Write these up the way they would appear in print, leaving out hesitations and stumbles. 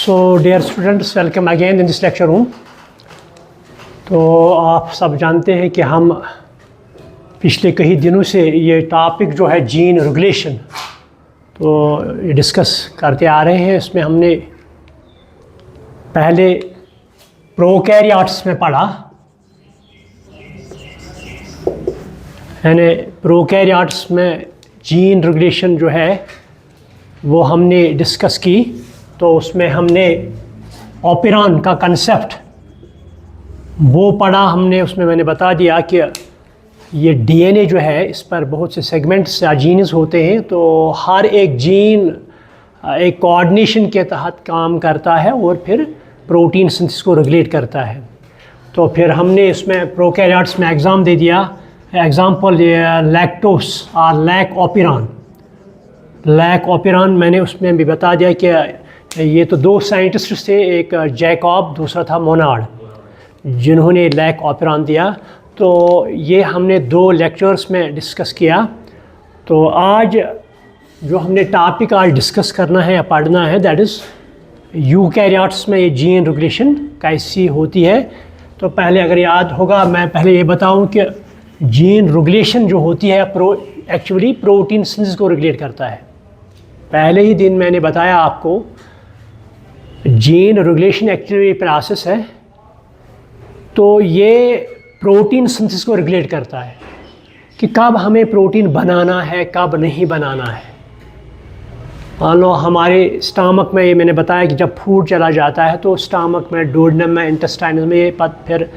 So dear students, welcome again in this lecture room. तो आप सब जानते हैं कि हम पिछले कई दिनों से ये टॉपिक जो है जीन रेगुलेशन तो ये डिस्कस करते आ रहे हैं। इसमें हमने पहले प्रोकैरियोट्स में पढ़ा, यानी प्रोकैरियोट्स में जीन रेगुलेशन जो है वो हमने डिस्कस की। तो उसमें हमने ऑपेरॉन का कंसेप्ट वो पढ़ा हमने। उसमें मैंने बता दिया कि ये डीएनए जो है इस पर बहुत से सेगमेंट्स या जीन्स होते हैं, तो हर एक जीन एक कोऑर्डिनेशन के तहत काम करता है और फिर प्रोटीन सिंथेसिस को रेगुलेट करता है। तो फिर हमने इसमें प्रोकैरियोट्स में एग्ज़ाम दे दिया, एग्जाम्पल लैक्टोस और लैक ऑपेरॉन मैंने उसमें भी बता दिया कि ये तो दो साइंटिस्ट थे, एक जैकब दूसरा था मोनार्ड, जिन्होंने लैक ऑपेरॉन दिया। तो ये हमने दो लेक्चर्स में डिस्कस किया। तो आज जो हमने टॉपिक आज डिस्कस करना है या पढ़ना है, दैट इज़ यूकैरियोट्स में ये जीन रेगुलेशन कैसी होती है। तो पहले अगर याद होगा, मैं पहले ये बताऊं कि जीन रेगुलेशन जो होती है एक्चुअली प्रोटीन सिंथेसिस को रेगुलेट करता है। पहले ही दिन मैंने बताया आपको, जीन रेगुलेशन एक्चुअली प्रोसेस है, तो ये प्रोटीन सिंथेसिस को रेगुलेट करता है कि कब हमें प्रोटीन बनाना है, कब नहीं बनाना है। मान लो हमारे स्टमक में, ये मैंने बताया कि जब फूड चला जाता है तो स्टमक में, डोडेनम में, इंटेस्टाइन में ये फिर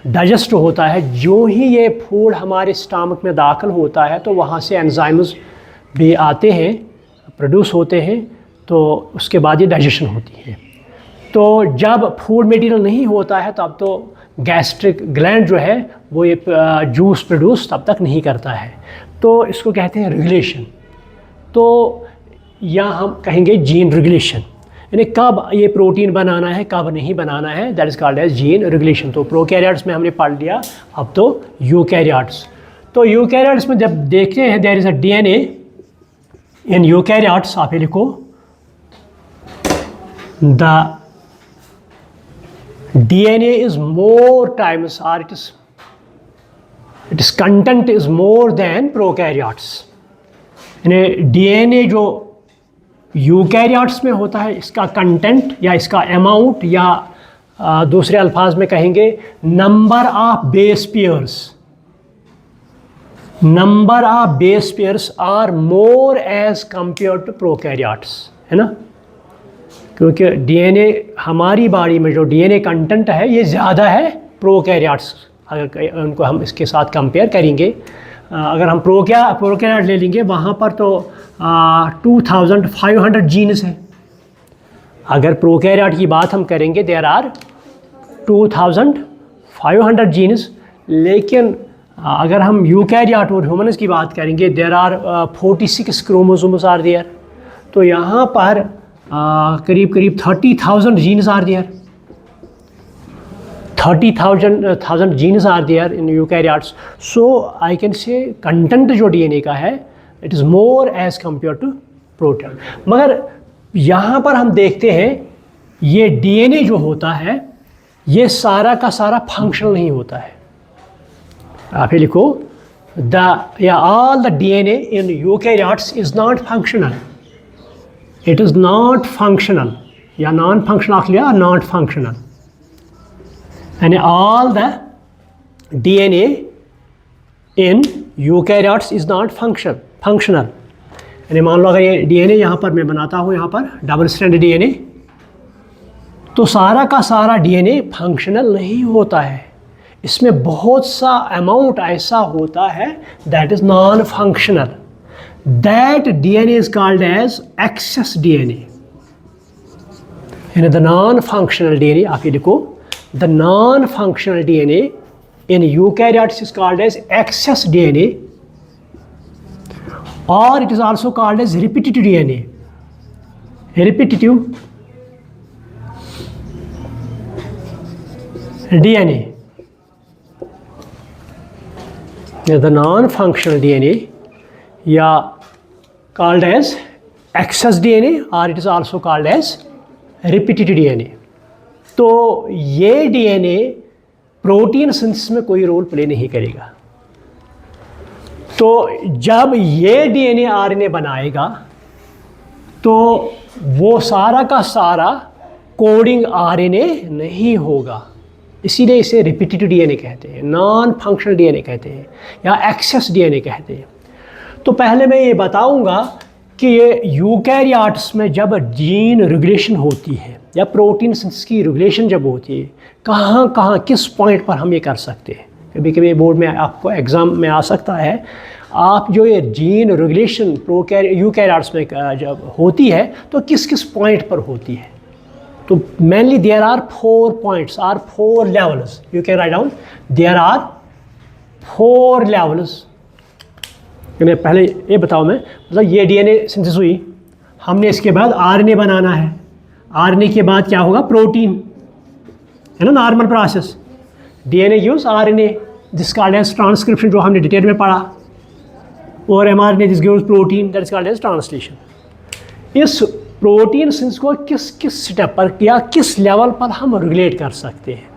डाइजेस्ट होता है। जो ही ये फूड हमारे स्टमक में दाखिल होता है तो वहाँ से एंजाइम्स भी आते हैं, प्रोड्यूस होते हैं, तो उसके बाद ये डाइजेशन होती है। तो जब फूड मटेरियल नहीं होता है तब तो गैस्ट्रिक ग्लैंड जो है वो ये जूस प्रोड्यूस तब तक नहीं करता है। तो इसको कहते हैं रेगुलेशन। तो या हम कहेंगे जीन रेगुलेशन, यानी कब ये प्रोटीन बनाना है, कब नहीं बनाना है, that is called as gene regulation. तो प्रोकैरियोट्स में हमने पढ़ लिया, अब तो यूकैरियोट्स। तो यूकैरियोट्स में जब देखते हैं there is a DNA in eukaryotes, आप ये लिखो, the DNA is more times, or its content is more than prokaryotes। यानी डीएनए जो यूकैरियोट्स में होता है, इसका कंटेंट या इसका अमाउंट, या दूसरे अल्फाज में कहेंगे number of base pairs are more as compare to prokaryotes, है ना। क्योंकि डीएनए हमारी बॉडी में जो डीएनए कंटेंट है ये ज़्यादा है प्रोकैरियोट्स, अगर उनको हम इसके साथ कंपेयर करेंगे। अगर हम प्रोकैरियोट ले लेंगे, वहाँ पर तो 2500 जीन्स हैं। अगर प्रोकैरियोट की बात हम करेंगे, देयर आर 2500 जीन्स। लेकिन अगर हम यूकैरियोट और ह्यूमन्स की बात करेंगे, there are 46 chromosomes are there. तो यहाँ पर करीब 30,000 genes are there, 30,000 genes are there in eukaryotes. So I can say content जो डीएनए का है it is more as compare to protein. मगर यहाँ पर हम देखते हैं ये डीएनए जो होता है ये सारा का सारा फंक्शनल नहीं होता है। आप ये लिखो, all the DNA in eukaryotes is not functional. It is not functional, या नॉन फंक्शनल आख लिया, नॉट फंक्शनल। यानी all the DNA in eukaryotes is not functional। यानी मान लो अगर ये DNA यहाँ पर मैं बनाता हूँ, यहाँ पर डबल स्ट्रैंड DNA, तो सारा का सारा DNA फंक्शनल नहीं होता है। इसमें बहुत सा अमाउंट ऐसा होता है that is non functional. That DNA is called as excess DNA। यानी the non-functional DNA, आप ये लिखो, the non-functional DNA in eukaryotes is called as excess DNA, or it is also called as repetitive DNA। repetitive DNA, the non-functional DNA, या called as excess DNA, or it is also called as repeated DNA. तो ये DNA protein synthesis में कोई role play नहीं करेगा। तो जब ये डीएनए आरएनए बनाएगा तो वो सारा का सारा कोडिंग आरएनए नहीं होगा, इसीलिए इसे रिपीटेड डीएनए कहते हैं, नॉन फंक्शनल डीएनए कहते हैं या एक्सेस डीएनए कहते हैं। तो पहले मैं ये बताऊंगा कि ये यूकैरियोट्स में जब जीन रेगुलेशन होती है या प्रोटीन सिंथेसिस की रेगुलेशन जब होती है, कहाँ कहाँ किस पॉइंट पर हम ये कर सकते हैं। कभी कभी बोर्ड में आपको एग्ज़ाम में आ सकता है, आप जो ये जीन रेगुलेशन यूकैरियोट्स में जब होती है तो किस किस पॉइंट पर होती है। तो mainly there are 4 points are 4 levels, you can write down there are 4 levels. पहले ये बताओ मैं, मतलब ये डीएनए सिंथेसिस हुई, हमने इसके बाद आरएनए बनाना है, आरएनए के बाद क्या होगा, प्रोटीन, है ना, normal process. DNA gives RNA, this called as transcription, जो हमने डिटेल में पढ़ा, और mRNA this gives protein, that is called as translation. इस प्रोटीन सिंथेसिस को किस किस स्टेप पर या किस लेवल पर हम रेगुलेट कर सकते हैं।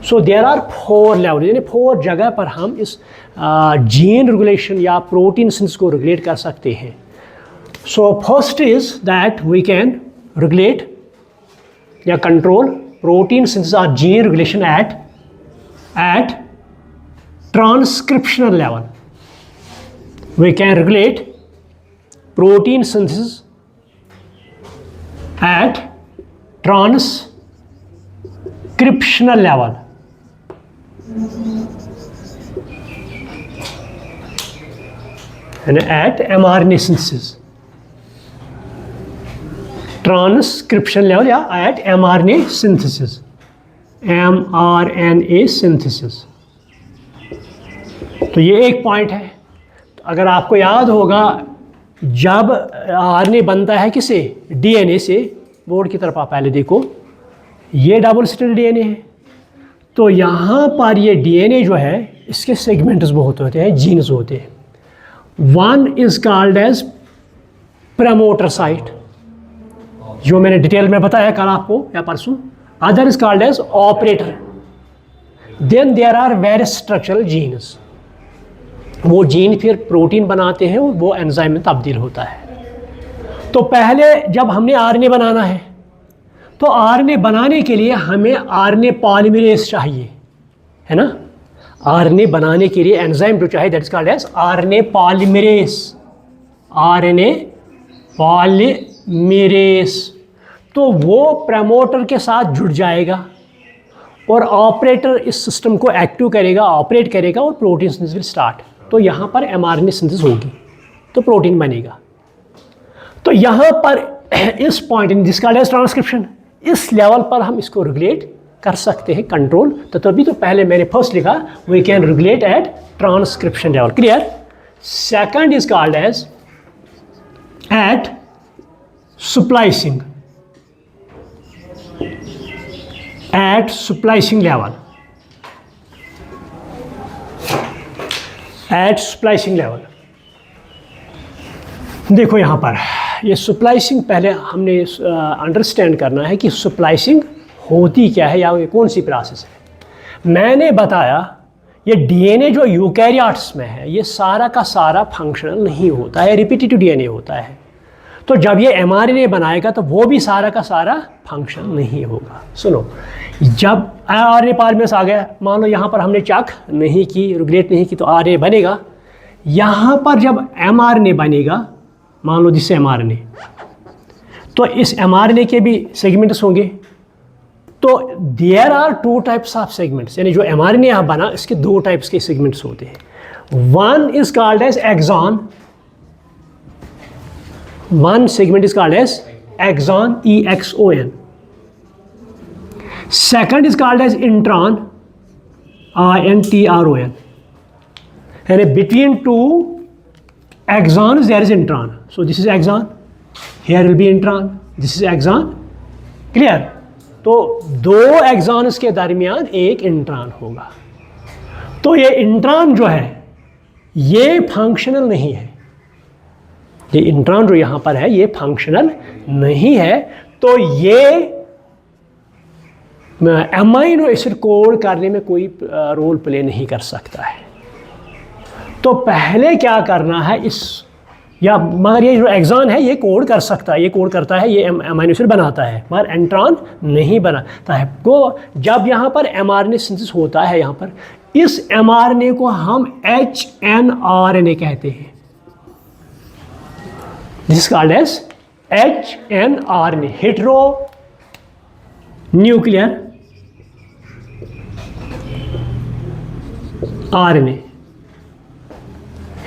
सो देयर आर 4 लेवल, यानी 4 जगह पर हम इस जीन रेगुलेशन या प्रोटीन सिंथेसिस को रेगुलेट कर सकते हैं। So first is that we can regulate या कंट्रोल प्रोटीन सिंथेसिस और gene regulation at transcriptional level. We can regulate protein synthesis at transcriptional level. And at mRNA synthesis. Transcription level या at mRNA synthesis. mRNA synthesis. तो ये एक point है। तो अगर आपको याद होगा, जब आरएनए बनता है किसे, डीएनए से, बोर्ड की तरफ आप पहले देखो, ये डबल स्ट्रैंडेड डीएनए है। तो यहाँ पर ये डीएनए जो है, इसके सेगमेंट्स बहुत होते हैं, जीन्स होते हैं। One is called as promoter site, जो मैंने डिटेल में बताया कल आपको या परसों। Other is called as operator. Then there are various structural genes, वो जीन फिर प्रोटीन बनाते हैं और वो एंजाइम में तब्दील होता है। तो पहले जब हमने आरएनए बनाना है, तो आरएनए बनाने के लिए हमें आरएनए पॉलीमरेज चाहिए, है ना। आरएनए बनाने के लिए एंजाइम जो चाहिए, that is called as RNA polymerase, RNA polymerase. तो वो प्रमोटर के साथ जुड़ जाएगा और ऑपरेटर इस सिस्टम को एक्टिव करेगा, ऑपरेट करेगा और प्रोटीन सिंथेसिस विल स्टार्ट। तो यहाँ पर एमआरएनए सिंथेसिस होगी तो प्रोटीन बनेगा। तो यहाँ पर इस पॉइंट जिसका कॉल्ड एज ट्रांसक्रिप्शन, इस लेवल पर हम इसको रेगुलेट कर सकते हैं, कंट्रोल। तो तभी तो पहले मैंने फर्स्ट लिखा, we can regulate at transcription level, clear. Second is called as at splicing, at splicing level, at splicing level। देखो यहाँ पर ये स्प्लाइसिंग, पहले हमने अंडरस्टैंड करना है कि स्प्लाइसिंग होती क्या है या ये कौन सी प्रोसेस है। मैंने बताया ये डीएनए जो यूकैरियोट्स में है, ये सारा का सारा फंक्शनल नहीं होता है, रिपीटेटिव डीएनए होता है। तो जब ये एमआरएनए बनाएगा तो वो भी सारा का सारा फंक्शन नहीं होगा। सुनो, जब आरएनए पॉलीमरेज आ गया, मान लो यहाँ पर हमने चेक नहीं की, रेगुलेट नहीं की, तो आरएनए बनेगा। यहाँ पर जब एमआरएनए बनेगा, मान लो जिससे एमआरएनए, तो इस एमआरएनए के भी सेगमेंट्स होंगे। तो there are 2 types of segments, यानी जो एमआरएनए यहाँ बना, इसके 2 टाइप्स के सेगमेंट्स होते हैं। One is called as exon, one segment is called as exon, EXON. Second is called as intron, INTRON. And between 2 axons there is intron. So this is axon, here will be intron, this is axon, clear। तो 2 axons के दरमियान एक intron होगा। तो ये intron जो है ये फंक्शनल नहीं है, ये इंट्रॉन जो यहाँ पर है ये फंक्शनल नहीं है। तो तो ये अमाइनो एसिड कोड करने में कोई रोल प्ले नहीं कर सकता है। तो पहले क्या करना है इस, या मगर ये जो एक्सॉन है ये कोड कर सकता है, ये कोड करता है, ये अमाइनो एसिड बनाता है, मगर इंट्रॉन नहीं बनाता है। को जब यहाँ पर mRNA सिंथेसिस होता है, यहाँ पर इस mRNA को हम HNRNA कहते हैं। This is called as HNRNA, hetero nuclear RNA,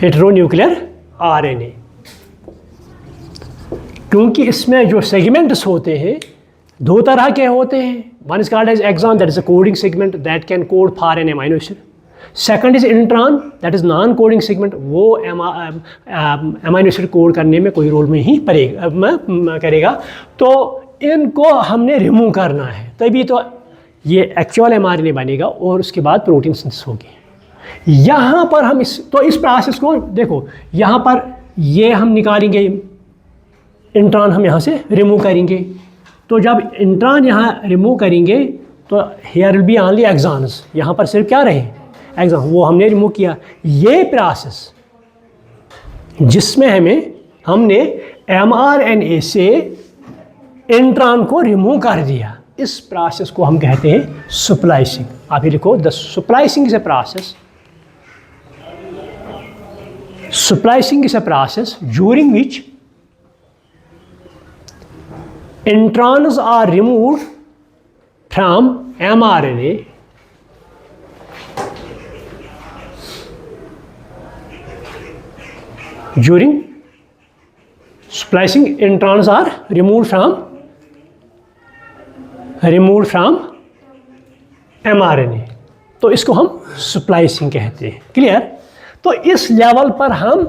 hetero nuclear RNA। क्योंकि इसमें जो सेगमेंट्स होते हैं दो तरह के होते हैं। One is called as exon, that is a coding segment that can code for an amino acid. Second is intron, that is non coding segment, वो अमाइनो एसिड कोड करने में कोई रोल नहीं करेगा। तो इनको हमने रिमूव करना है, तभी तो ये एक्चुअल mRNA बनेगा और उसके बाद प्रोटीन सिंथेसिस होगी। यहाँ पर हम इस प्रोसेस को देखो, यहाँ पर ये हम निकालेंगे, इंट्रॉन हम यहाँ से रिमूव करेंगे। तो जब इंट्रॉन यहाँ रिमूव करेंगे तो here will be only exons, यहाँ पर सिर्फ क्या रहे एक्सॉन, वो हमने रिमूव किया। ये प्रोसेस जिसमें हमने mRNA से इंट्रॉन को रिमूव कर दिया, इस प्रोसेस को हम कहते हैं स्प्लाइसिंग। आप ये लिखो, the splicing is a process, splicing is a process during which introns are removed from mRNA during splicing, introns are removed from mRNA। तो इसको हम स्प्लाइसिंग कहते हैं। क्लियर? तो इस लेवल पर हम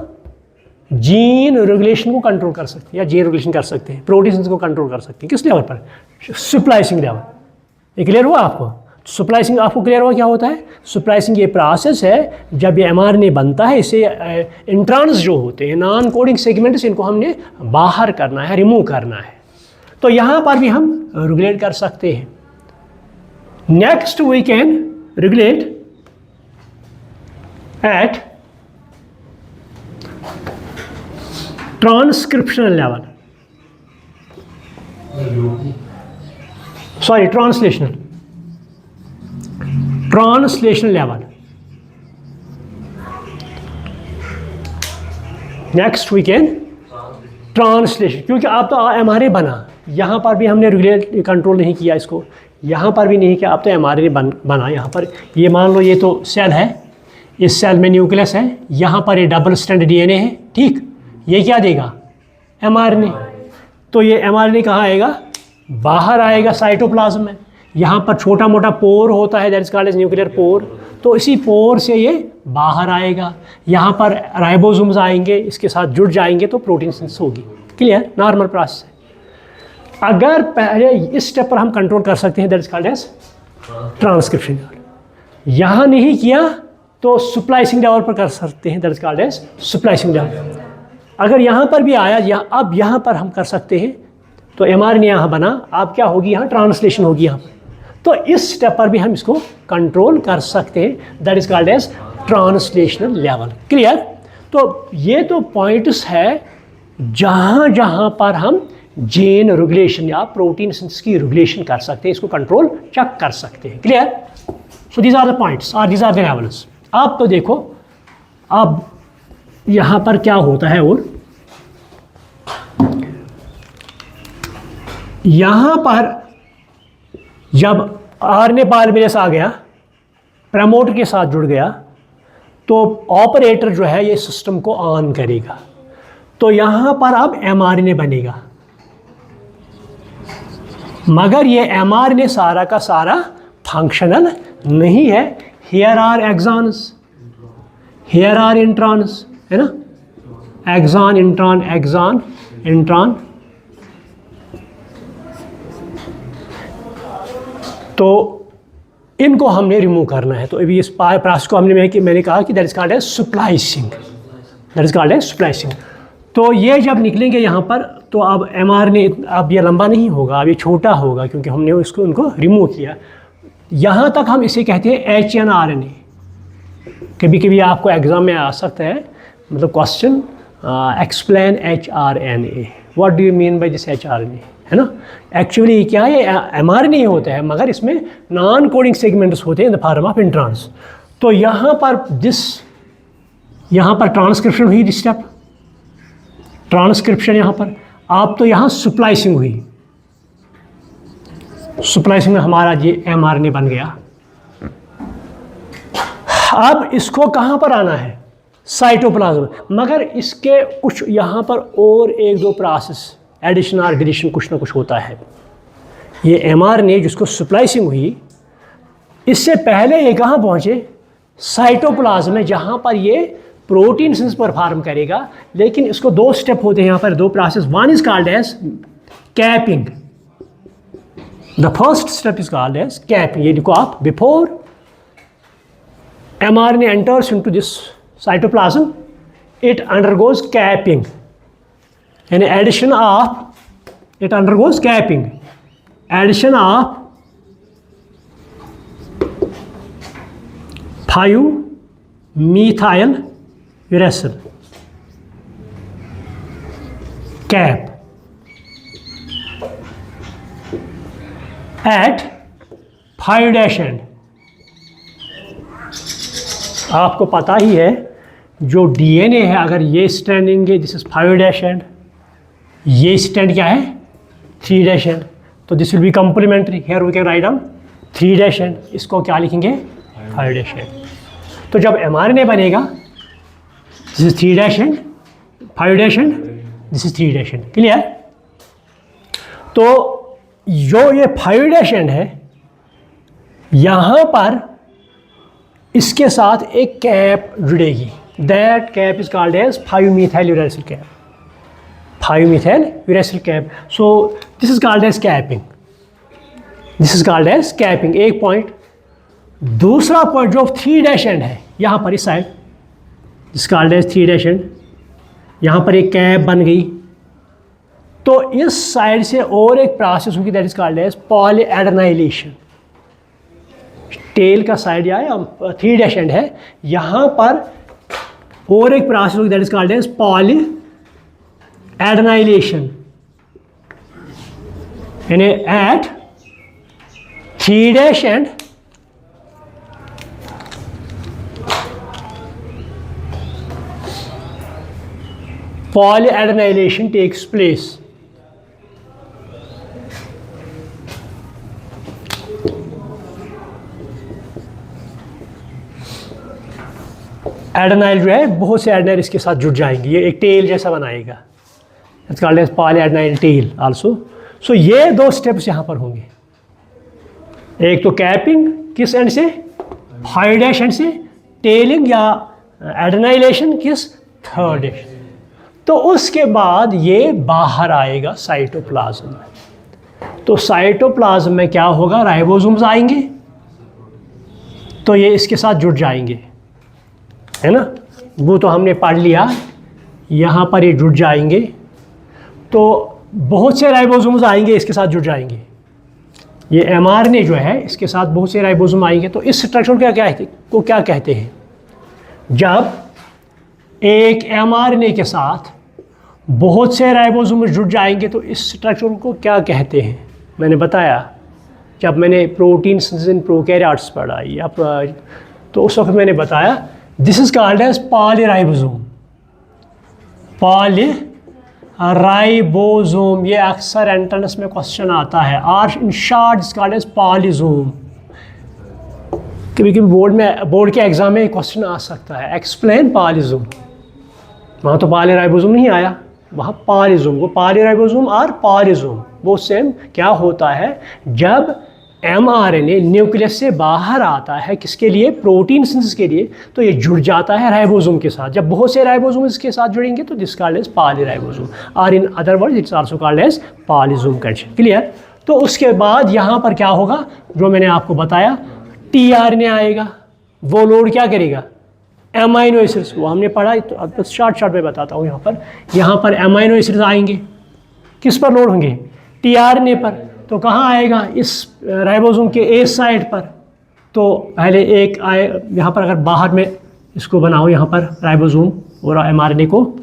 जीन रेगुलेशन को कंट्रोल कर सकते हैं, या जीन रेगुलेशन कर सकते हैं, प्रोटीन्स को कंट्रोल कर सकते हैं। किस लेवल पर? Splicing level. ये क्लियर हुआ आपको? स्प्लाइसिंग आपको क्लियर हुआ क्या होता है? स्प्लाइसिंग ये प्रोसेस है जब ये mRNA बनता है, इसे इंट्रॉन्स जो होते हैं, नॉन कोडिंग सेगमेंट्स, इनको हमने बाहर करना है, रिमूव करना है। तो यहाँ पर भी हम रेगुलेट कर सकते हैं। Next we can regulate at transcriptional level, sorry translational level. Next we can translation, क्योंकि आप तो mRNA बना, यहाँ पर भी हमने रेगुलेट कंट्रोल नहीं किया इसको, यहाँ पर भी नहीं किया, आप तो mRNA बना। यहाँ पर ये मान लो ये तो सेल है, इस सेल में न्यूक्लियस है, यहाँ पर ये डबल स्ट्रैंड DNA है, ठीक। ये क्या देगा? mRNA। तो ये mRNA कहाँ आएगा? बाहर आएगा साइटोप्लाज्म में। यहाँ पर छोटा मोटा पोर होता है, that is called as nuclear pore. तो इसी पोर से ये बाहर आएगा, यहाँ पर राइबोसोम्स आएंगे, इसके साथ जुड़ जाएंगे तो प्रोटीन सिंथेसिस होगी। क्लियर? नॉर्मल प्रोसेस है। अगर पहले इस स्टेप पर हम कंट्रोल कर सकते हैं, that is called as transcription. यहाँ नहीं किया तो स्प्लाइसिंग लेवल पर कर सकते हैं, that is called as splicing level. अगर यहाँ पर भी आया, अब यहाँ पर हम कर सकते हैं, तो mRNA यहाँ बना, अब क्या होगी? यहाँ ट्रांसलेशन होगी यहाँ पर। तो इस स्टेप पर भी हम इसको कंट्रोल कर सकते हैं, that is called as translational level. Clear? तो ये तो पॉइंट्स है जहाँ पर हम जीन रेगुलेशन या प्रोटीन सिंथेसिस की रेगुलेशन कर सकते हैं, इसको कंट्रोल चेक कर सकते हैं। Clear? So these are the points और दीज आर द लेवल्स। अब तो देखो, अब यहाँ पर क्या होता है, और यहाँ पर जब RNA पॉलीमरेज आ गया, प्रमोटर के साथ जुड़ गया, तो ऑपरेटर जो है ये सिस्टम को ऑन करेगा। तो यहाँ पर अब mRNA बनेगा, मगर ये mRNA सारा का सारा फंक्शनल नहीं है। Here are exons, here are introns, है ना? Exon intron, exon intron. तो इनको हमने रिमूव करना है। तो अभी इस प्रोसेस को मैंने कहा कि that is called as splicing, that is called as splicing. तो ये जब निकलेंगे यहाँ पर तो अब mRNA अब ये लंबा नहीं होगा, अब ये छोटा होगा क्योंकि हमने उसको उनको रिमूव किया। यहाँ तक हम इसे कहते हैं HNRNA। कभी कभी आपको एग्ज़ाम में आ सकता है, मतलब question explain HRNA, what do you mean by this HRNA, है ना। एक्चुअली क्या है, mRNA होता है मगर इसमें नॉन कोडिंग सेगमेंट्स होते हैं इन द फॉर्म ऑफ इंट्रॉन्स। तो यहाँ पर ट्रांसक्रिप्शन हुई, दिस स्टेप ट्रांसक्रिप्शन यहाँ पर। आप तो यहाँ स्प्लाइसिंग हुई, स्प्लाइसिंग में हमारा ये mRNA बन गया। अब इसको कहाँ पर आना है, साइटोप्लाज्म। मगर इसके कुछ यहाँ पर और एक दो प्रोसेस एडिशन और डिलीशन कुछ ना कुछ होता है। ये mRNA जिसको स्प्लाइसिंग हुई, इससे पहले ये कहाँ पहुँचे, साइटोप्लाज्म में, जहाँ पर ये प्रोटीन सिंथेसिस परफॉर्म करेगा। लेकिन इसको दो स्टेप होते हैं यहाँ पर, दो process. One is called as capping, the first step is called as capping. ये देखो आप, before mRNA enters into this cytoplasm, it undergoes capping. And addition of, it undergoes capping. Addition of 5-methyl uracil cap at 5' end. आपको पता ही है जो DNA है, अगर ये स्टैंड लेंगे, दिस इज 5' end, ये स्टैंड क्या है 3' end, तो this will be complementary. Here we can write down 3' end, इसको क्या लिखेंगे 5' end। तो जब mRNA बनेगा, this is 3' end, 5' end, this is 3' end, clear. तो जो ये 5' end है, यहाँ पर इसके साथ एक कैप जुड़ेगी, that cap is called as 5-methyl uracil cap, 5-methyl uracil cap. So this is called as capping, this is called as capping, एक पॉइंट। दूसरा पॉइंट जो 3' end है, यहाँ पर इस side, this called as 3' end, यहाँ पर एक कैप बन गई। तो इस साइड से और एक प्रोसेस होगी, that is called as polyadenylation. Tail का साइड या 3' end है, यहाँ पर और एक प्रोसेस होगी, that is called as polyadenylation. यानी at 3' end polyadenylation takes place. Adenyl जो है, बहुत से एडेनाइल इसके साथ जुड़ जाएंगे, ये एक टेल जैसा बनाएगा, it's called as polyadenyl tail also. So ये दो स्टेप्स यहाँ पर होंगे, एक तो कैपिंग किस एंड से, 5' end से, टेलिंग या एडेनाइलेशन किस 3rd end। तो उसके बाद ये बाहर आएगा साइटोप्लाज्म में। तो साइटोप्लाज्म में क्या होगा, राइबोसोम्स आएंगे, तो ये इसके साथ जुड़ जाएंगे, है ना। वो तो हमने पढ़ लिया, यहाँ पर ये जुड़ जाएंगे। तो बहुत से राइबोसोम्स आएंगे, इसके साथ जुड़ जाएंगे। ये mRNA जो है, इसके साथ बहुत से राइबोसोम आएंगे। तो इस स्ट्रक्चर को क्या कहते हैं, जब एक mRNA के साथ बहुत से राइबोसोम जुड़ जाएंगे, तो इस स्ट्रक्चर को क्या कहते हैं। मैंने बताया जब मैंने प्रोटीन सिंथेसिस इन प्रोकैरियोट्स पढ़ा, या तो उस वक्त मैंने बताया this is called as polyribosome. Polyribosome, ये अक्सर एंट्रेंस में क्वेश्चन आता है, और in short is called as polysome. कभी कभी बोर्ड के एग्जाम में क्वेश्चन आ सकता है, एक्सप्लेन पॉलीसोम। वहाँ तो पॉलीराइबोसोम नहीं आया, वहाँ पॉलीसोम। वो पॉलीराइबोसोम और पॉलीसोम वो सेम क्या होता है, जब mRNA न्यूक्लियस से बाहर आता है, किसके लिए, प्रोटीन सिंथेसिस के लिए, तो ये जुड़ जाता है राइबोसोम के साथ। जब बहुत से राइबोसोम इसके साथ जुड़ेंगे तो दिस कॉल्ड एज पॉलीराइबोसोम, और in other words it's also called as polysome condition, clear. तो उसके बाद यहाँ पर क्या होगा, जो मैंने आपको बताया, tRNA आएगा, वो लोड क्या करेगा, एमाइनो एसिड्स। वो हमने पढ़ा, तो अब शॉर्ट में बताता हूँ। यहाँ पर एमाइनो एसिड्स आएंगे, किस पर लोड होंगे? टीआरएनए पर। तो कहाँ आएगा? इस राइबोसोम के ए साइड पर। तो पहले एक आए यहाँ पर, अगर बाहर में इसको बनाओ यहाँ पर राइबोसोम और एमआरएनए को,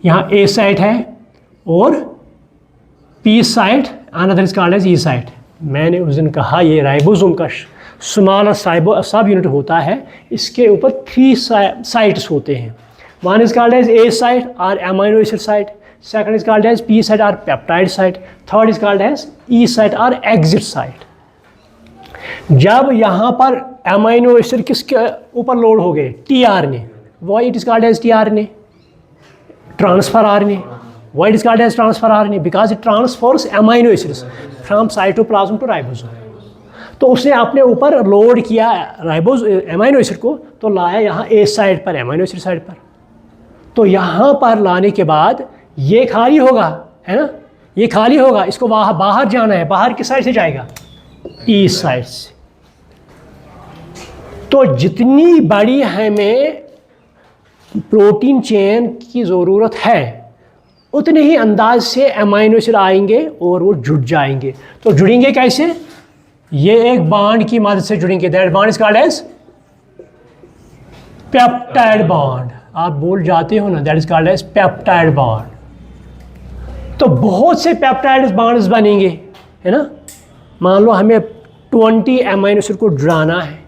यहाँ ए साइट है और P site, another is called as E site. मैंने उस दिन कहा ये राइबोसोम का स्मॉलर सब यूनिट होता है, इसके ऊपर 3 साइट्स होते हैं। One is called as A site और amino acid site, second is called as P site और peptide site, third is called as E site और एग्जिट साइट। जब यहाँ पर एमाइनो एसिड किसके ऊपर लोड हो गए? TRNA, why it is called as tRNA, transfer RNA. Why it is called as transfer RNA? Because it transfers amino acids from cytoplasm to ribosome. तो उसने अपने ऊपर लोड किया एमाइनो एसिड को, तो लाया यहाँ ए साइड पर, एमाइनो एसिड साइड पर। तो यहाँ पर लाने के बाद ये खाली होगा, है ना, ये खाली होगा, इसको बाहर जाना है। बाहर किस साइड से जाएगा? ई साइड से। तो जितनी बड़ी हमें प्रोटीन चेन की ज़रूरत है उतने ही अंदाज से एमाइनो एसिड आएंगे और वो जुड़ जाएंगे। तो जुड़ेंगे कैसे? ये एक बॉन्ड की मदद से जुड़ेंगे। That bond is called as peptide bond. आप भूल जाते हो ना, that is called as peptide bond. तो बहुत से पेप्टाइड बॉन्ड्स बनेंगे, है ना। मान लो हमें 20 एमाइनो एसिड को जुड़ाना है,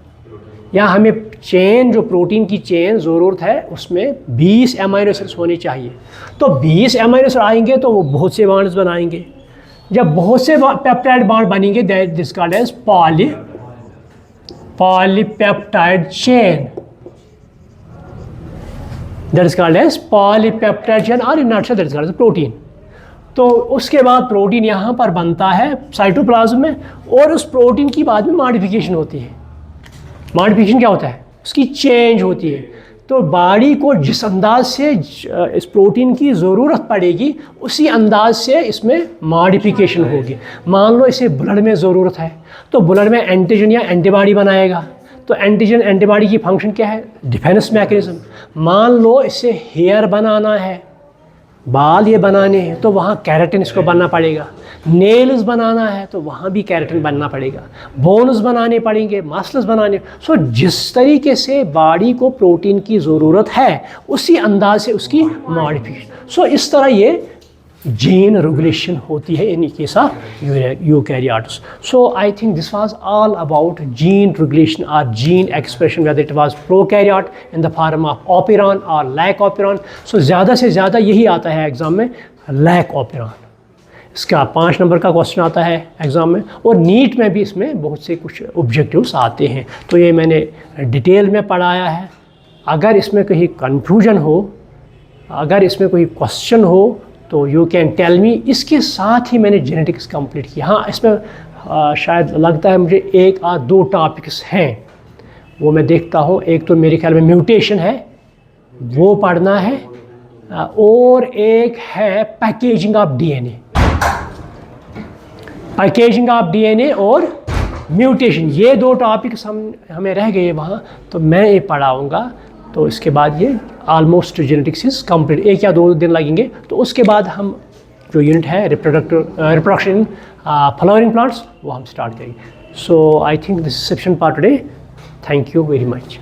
या हमें चेन, जो प्रोटीन की चेन ज़रूरत है उसमें 20 एमाइनो एसिड्स होने चाहिए। तो 20 एमाइनो एसिड आएंगे तो वो बहुत से बॉन्ड्स बनाएंगे। जब बहुत से पेप्टाइड बॉन्ड बनेंगे, that this called as polypeptide chain. That is called as polypeptide chain और in nutshell that is called as protein. तो उसके बाद प्रोटीन यहाँ पर बनता है साइटोप्लाज्म में, और उस प्रोटीन की बाद में मॉडिफिकेशन होती है। मॉडिफिकेशन क्या होता है? उसकी चेंज होती है। तो बॉडी को जिस अंदाज से इस प्रोटीन की ज़रूरत पड़ेगी उसी अंदाज से इसमें मॉडिफिकेशन होगी। मान लो इसे ब्लड में ज़रूरत है, तो ब्लड में एंटीजन या एंटीबॉडी बनाएगा। तो एंटीजन एंटीबॉडी की फंक्शन क्या है? Defence mechanism. मान लो इसे हेयर बनाना है, बाल ये बनाने हैं, तो वहाँ कैरेटिन इसको बनना पड़ेगा। नेल्स बनाना है तो वहाँ भी कैरेटिन बनना पड़ेगा। बोन्स बनाने पड़ेंगे, मसल्स बनाने। सो जिस तरीके से बॉडी को प्रोटीन की ज़रूरत है उसी अंदाज से उसकी मॉडिफिकेशन। सो इस तरह ये जीन रेगुलेशन होती है in case of eukaryotes. So I think this was all about gene regulation और gene expression, whether it was prokaryote in the form of operon और लैक ऑपेरॉन। सो ज़्यादा से ज़्यादा यही आता है एग्ज़ाम में, लैक ऑपेरॉन। इसका 5 नंबर का क्वेश्चन आता है एग्ज़ाम में, और नीट में भी इसमें बहुत से कुछ ऑब्जेक्टिव्स आते हैं। तो ये मैंने डिटेल में पढ़ाया है। अगर इसमें कहीं कन्फ्यूजन हो, अगर इसमें कोई क्वेश्चन हो तो यू कैन टेल मी। इसके साथ ही मैंने जेनेटिक्स कंप्लीट किया। हाँ, इसमें शायद लगता है मुझे 1 या 2 टॉपिक्स हैं, वो मैं देखता हूँ। एक तो मेरे ख्याल में म्यूटेशन है, वो पढ़ना है, और एक है packaging of DNA. Packaging of DNA और म्यूटेशन, ये 2 टॉपिक्स हमें रह गए वहाँ, तो मैं ये पढ़ाऊँगा। तो इसके बाद ये ऑलमोस्ट जेनेटिक्स इज कम्प्लीट। 1 या 2 दिन लगेंगे। तो उसके बाद हम जो यूनिट है रिप्रोडक्शन फ्लावरिंग प्लांट्स, वो हम स्टार्ट करेंगे। So I think this section part today. Thank you very much.